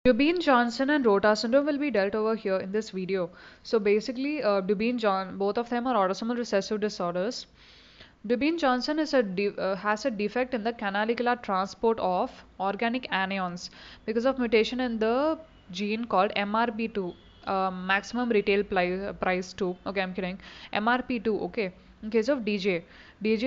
Dubin-Johnson and Rota syndrome will be dealt over here in this video. So basically, both of them are autosomal recessive disorders. Dubin-Johnson has a defect in the canalicular transport of organic anions because of mutation in the gene called MRP2, maximum retail price 2. Okay, I'm kidding. MRP2. Okay. In case of DJ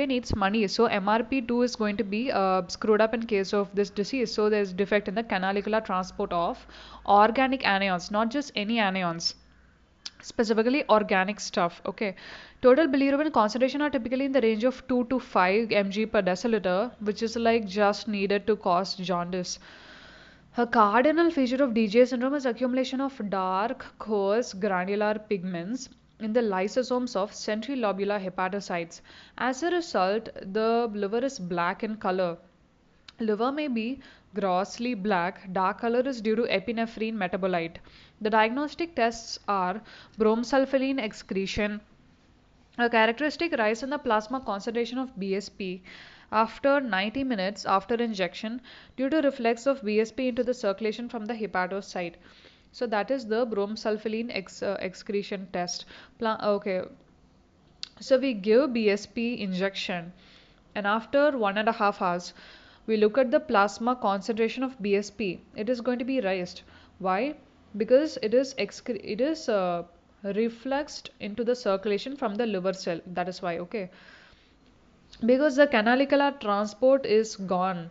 needs money, so MRP2 is going to be screwed up in case of this disease. So there's defect in the canalicular transport of organic anions, not just any anions, specifically organic stuff. Okay, total bilirubin concentration are typically in the range of 2 to 5 mg per deciliter, which is like just needed to cause jaundice. A cardinal feature of DJ syndrome is accumulation of dark, coarse granular pigments in the lysosomes of centrilobular hepatocytes. As a result, the liver is black in color. Liver may be grossly black. Dark color is due to epinephrine metabolite. The diagnostic tests are bromsulfilin excretion, a characteristic rise in the plasma concentration of BSP after 90 minutes after injection due to reflex of BSP into the circulation from the hepatocyte. So that is the bromsulfilin excretion test. Okay, so we give BSP injection, and after 1.5 hours, we look at the plasma concentration of BSP. It is going to be raised. Why? Because it is refluxed into the circulation from the liver cell. That is why. Okay, because the canalicular transport is gone.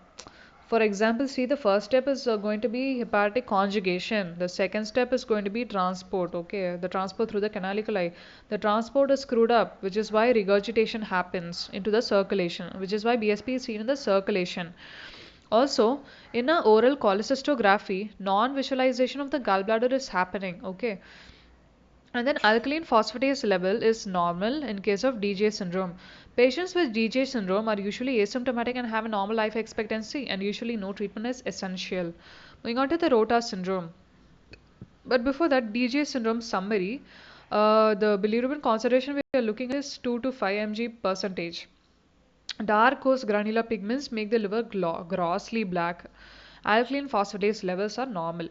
For example, see, the first step is going to be hepatic conjugation. The second step is going to be transport. Okay, the transport through the canaliculi. The transport is screwed up, which is why regurgitation happens into the circulation, which is why BSP is seen in the circulation. Also, in a oral cholecystography, non-visualization of the gallbladder is happening. Okay, and then alkaline phosphatase level is normal in case of DJ syndrome. Patients with DJ syndrome are usually asymptomatic and have a normal life expectancy, and usually no treatment is essential. Moving on to the Rota syndrome. But before that, DJ syndrome summary, the bilirubin concentration we are looking at is 2 to 5 mg percentage. Dark coarse granular pigments make the liver grossly black. Alkaline phosphatase levels are normal.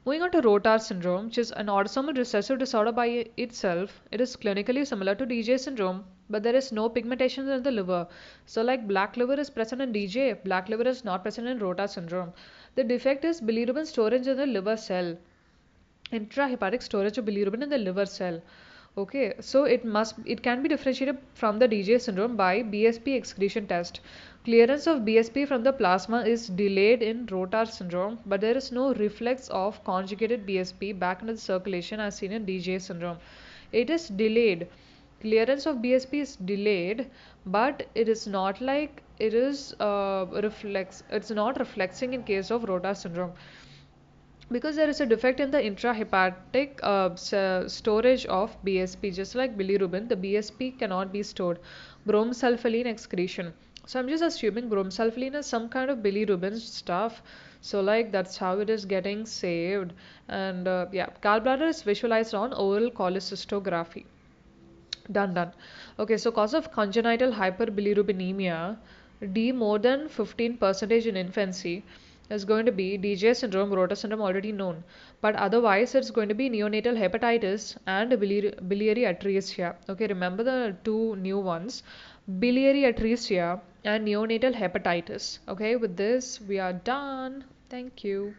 Moving on to Rotar syndrome, which is an autosomal recessive disorder by itself, it is clinically similar to DJ syndrome, but there is no pigmentation in the liver. So, like black liver is present in DJ, black liver is not present in Rotar syndrome. The defect is bilirubin storage in the liver cell, intrahepatic storage of bilirubin in the liver cell. Okay, so it can be differentiated from the DJ syndrome by BSP excretion test. Clearance of BSP from the plasma is delayed in Rotar syndrome, but there is no reflex of conjugated BSP back into the circulation as seen in DJ syndrome. It is delayed. Clearance of BSP is delayed, but it is not like it is reflex. It's not reflexing in case of Rotar syndrome because there is a defect in the intrahepatic storage of BSP. Just like bilirubin, the BSP cannot be stored. Bromsulfilin excretion. So I'm just assuming bromsulfilin is some kind of bilirubin stuff. So like that's how it is getting saved. And yeah, gallbladder is visualized on oral cholecystography. Done. Okay, so cause of congenital hyperbilirubinemia, D more than 15% in infancy is going to be DJ syndrome, Rota syndrome already known. But otherwise, it's going to be neonatal hepatitis and biliary atresia. Okay, remember the two new ones, biliary atresia and neonatal hepatitis. Okay, with this, we are done. Thank you.